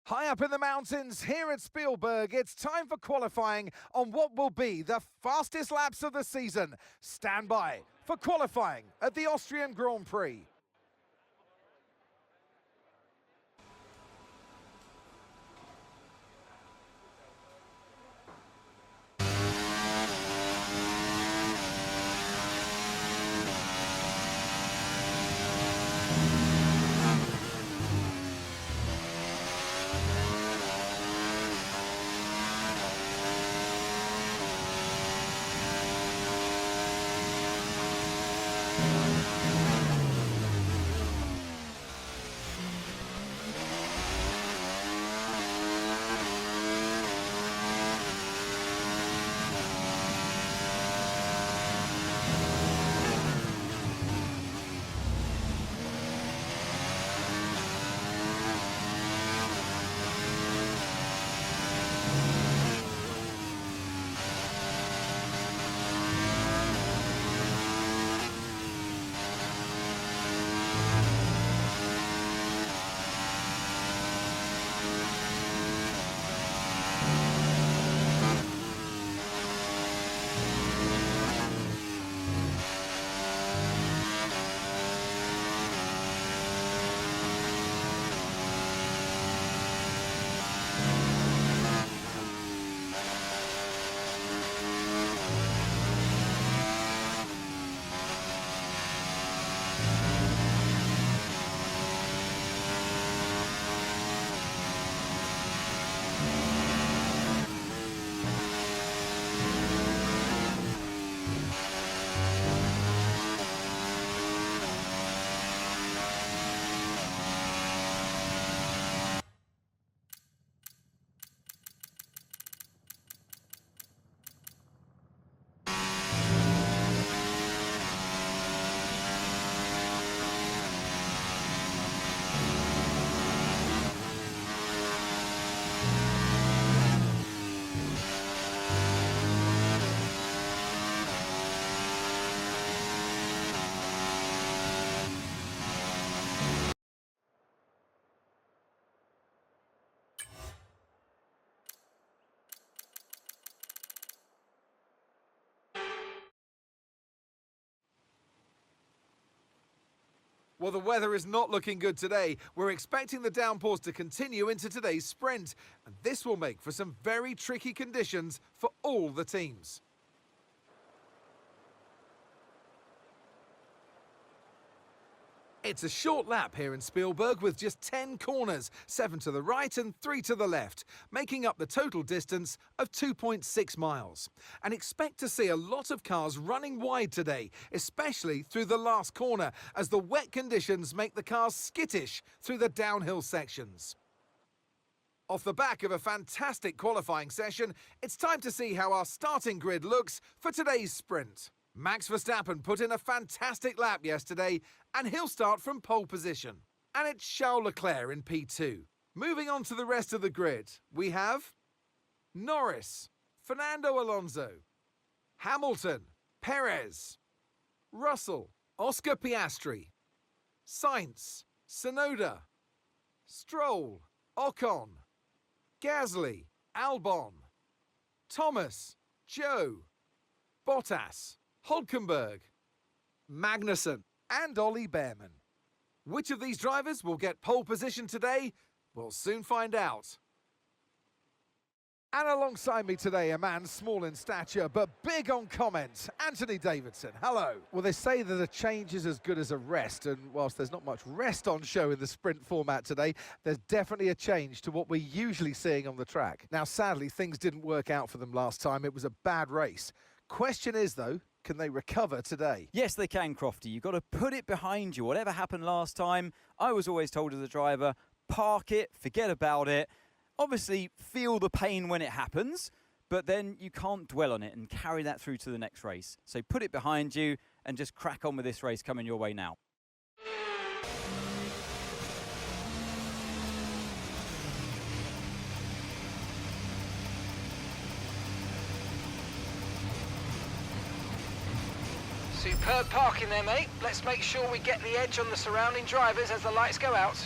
High up in the mountains here at Spielberg, it's time for qualifying on what will be the fastest laps of the season. Stand by for qualifying at the Austrian Grand Prix. Well, the weather is not looking good today. We're expecting the downpours to continue into today's sprint, and this will make for some very tricky conditions for all the teams. It's a short lap here in Spielberg with just 10 corners, 7 to the right and 3 to the left, making up the total distance of 2.6 miles. And expect to see a lot of cars running wide today, especially through the last corner, as the wet conditions make the cars skittish through the downhill sections. Off the back of a fantastic qualifying session, it's time to see how our starting grid looks for today's sprint. Max Verstappen put in a fantastic lap yesterday, and he'll start from pole position. And it's Charles Leclerc in P2. Moving on to the rest of the grid, we have Norris, Fernando Alonso, Hamilton, Perez, Russell, Oscar Piastri, Sainz, Tsunoda, Stroll, Ocon, Gasly, Albon, Thomas, Joe, Bottas, Hülkenberg, Magnussen and Ollie Behrman. Which of these drivers will get pole position today? We'll soon find out. And alongside me today, a man small in stature but big on comment, Anthony Davidson. Hello. Well, they say that a change is as good as a rest, and whilst there's not much rest on show in the sprint format today, there's definitely a change to what we're usually seeing on the track. Now, sadly, things didn't work out for them last time. It was a bad race. Question is, though, can they recover today? Yes, they can, Crofty. You've got to put it behind you. Whatever happened last time, I was always told as a driver, park it, forget about it. Obviously, feel the pain when it happens, but then you can't dwell on it and carry that through to the next race. So put it behind you and just crack on with this race coming your way now. Superb parking there, mate. Let's make sure we get the edge on the surrounding drivers as the lights go out.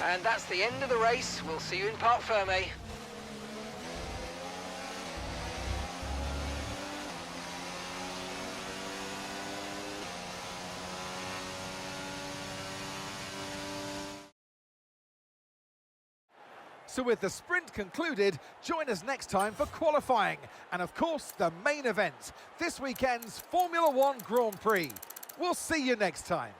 And that's the end of the race. We'll see you in Parc Fermé. So with the sprint concluded, join us next time for qualifying and of course the main event, this weekend's Formula One Grand Prix. We'll see you next time.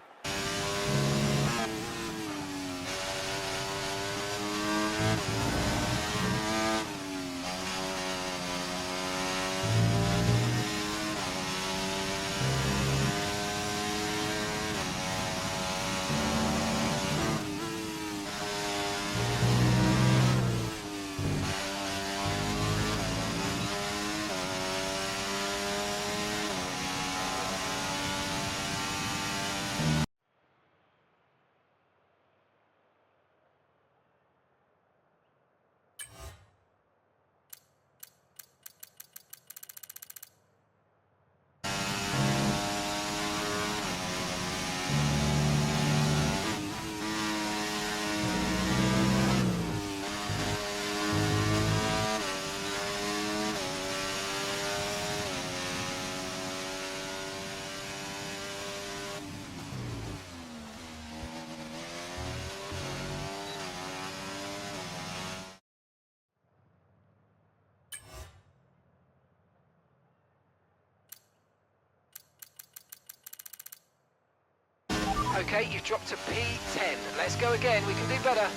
Okay, you've dropped to P10. Let's go again, we can do better.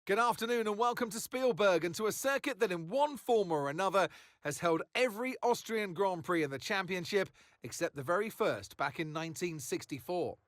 Good afternoon and welcome to Spielberg and to a circuit that in one form or another has held every Austrian Grand Prix in the championship except the very first back in 1964.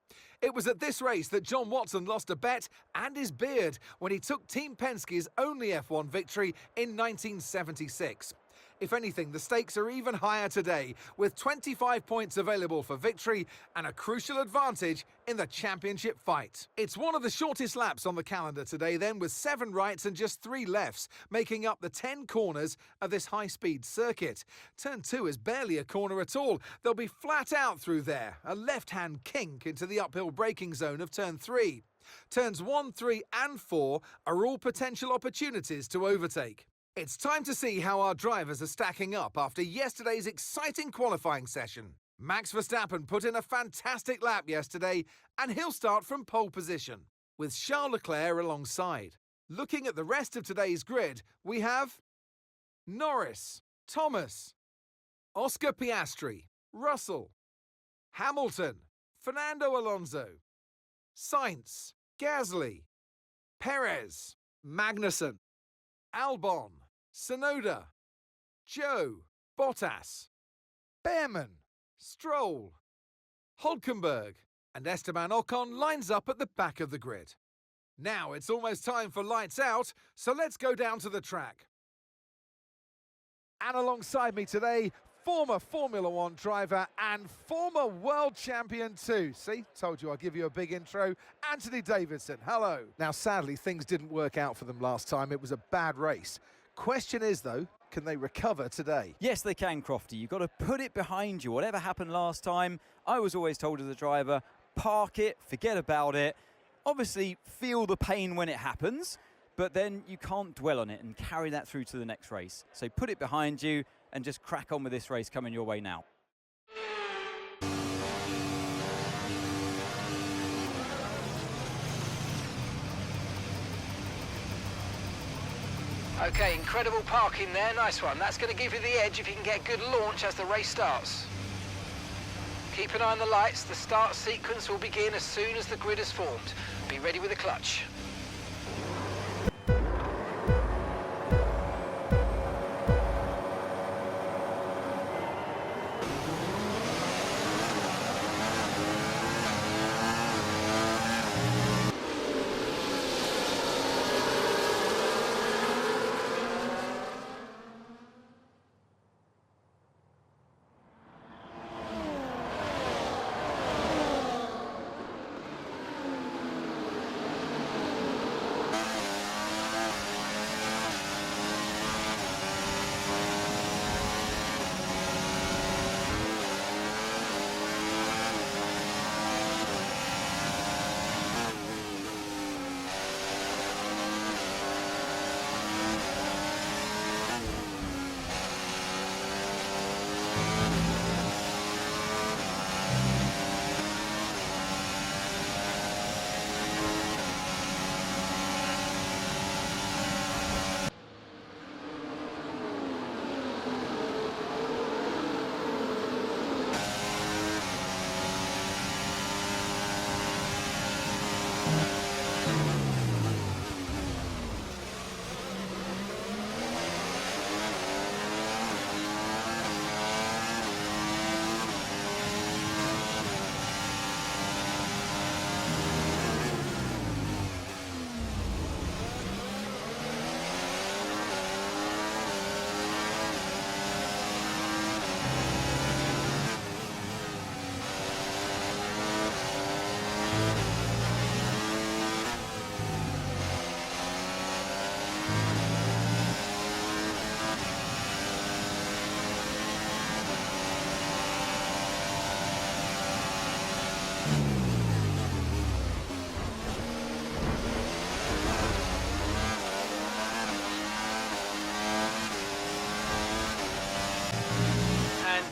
It was at this race that John Watson lost a bet and his beard when he took Team Penske's only F1 victory in 1976. If anything, the stakes are even higher today, with 25 points available for victory and a crucial advantage in the championship fight. It's one of the shortest laps on the calendar today then, with 7 rights and just 3 lefts, making up the 10 corners of this high-speed circuit. Turn 2 is barely a corner at all. They'll be flat out through there, a left-hand kink into the uphill braking zone of Turn 3. Turns 1, 3 and 4 are all potential opportunities to overtake. It's time to see how our drivers are stacking up after yesterday's exciting qualifying session. Max Verstappen put in a fantastic lap yesterday, and he'll start from pole position, with Charles Leclerc alongside. Looking at the rest of today's grid, we have Norris, Thomas, Oscar Piastri, Russell, Hamilton, Fernando Alonso, Sainz, Gasly, Perez, Magnussen, Albon, Tsunoda, Joe, Bottas, Behrman, Stroll, Hulkenberg, and Esteban Ocon lines up at the back of the grid. Now it's almost time for lights out, so let's go down to the track. And alongside me today, former Formula One driver and former world champion too. See, told you I'd give you a big intro. Anthony Davidson, hello. Now, sadly, things didn't work out for them last time. It was a bad race. Question is, though, Can they recover today? Yes, they can, Crofty. You've got to put it behind you. Whatever happened last time, I was always told as a driver, park it, forget about it. Obviously, feel the pain when it happens, but then you can't dwell on it and carry that through to the next race. So put it behind you and just crack on with this race coming your way now. Okay, incredible parking there, nice one. That's going to give you the edge if you can get a good launch as the race starts. Keep an eye on the lights. The start sequence will begin as soon as the grid is formed. Be ready with the clutch.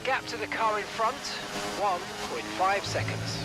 Gap to the car in front, 1.5 seconds.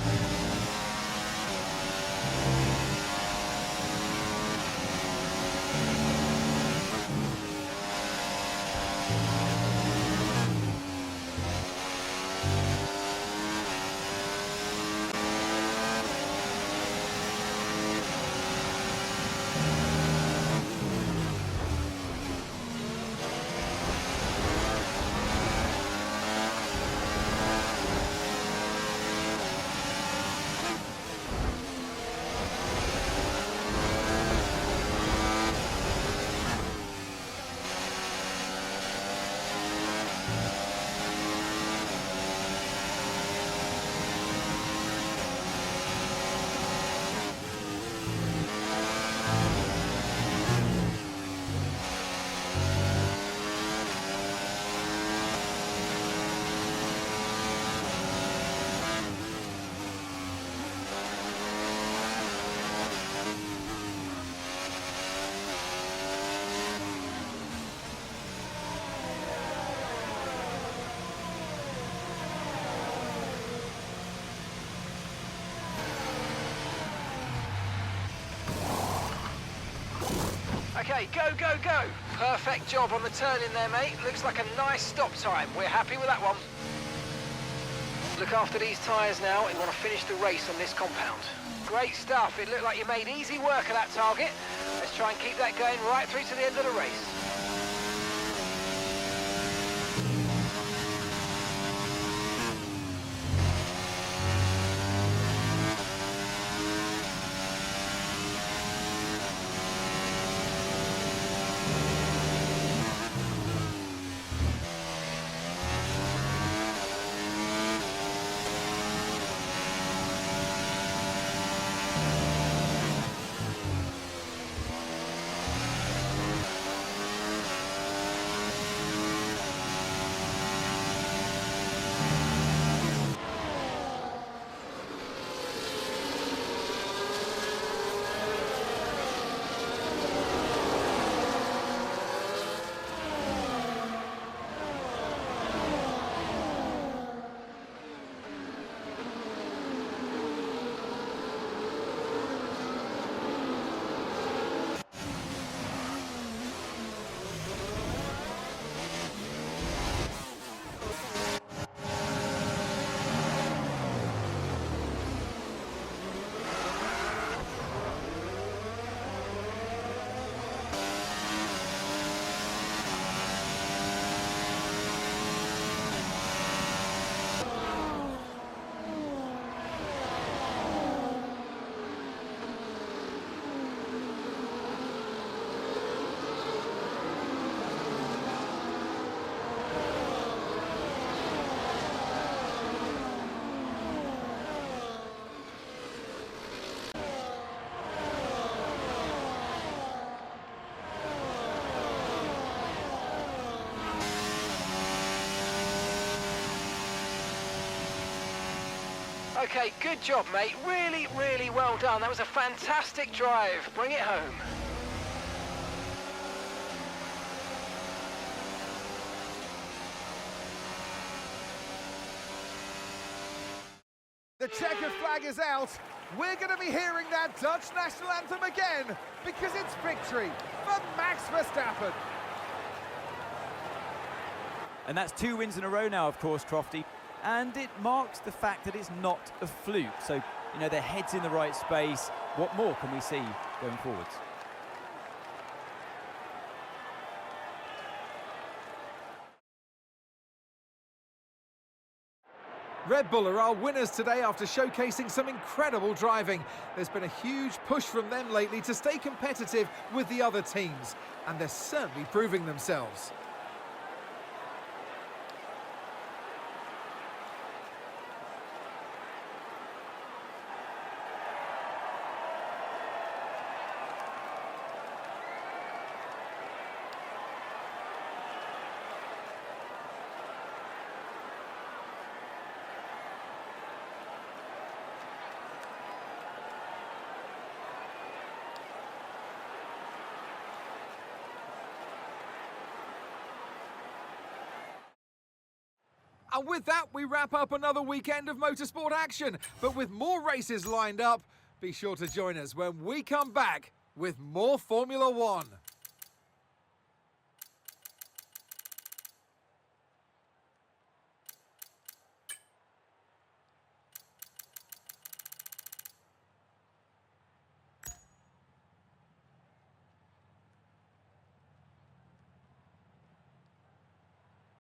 Okay, go, go, go. Perfect job on the turn in there, mate. Looks like a nice stop time. We're happy with that one. Look after these tyres now. We want to finish the race on this compound. Great stuff. It looked like you made easy work of that target. Let's try and keep that going right through to the end of the race. Okay, good job, mate. Really, really well done. That was a fantastic drive. Bring it home. The checkered flag is out. We're going to be hearing that Dutch national anthem again because it's victory for Max Verstappen. And that's 2 wins in a row now, of course, Crofty. And it marks the fact that it's not a fluke. So, you know, their head's in the right space. What more can we see going forwards? Red Bull are our winners today after showcasing some incredible driving. There's been a huge push from them lately to stay competitive with the other teams, and they're certainly proving themselves. And with that, we wrap up another weekend of motorsport action. But with more races lined up, be sure to join us when we come back with more Formula One.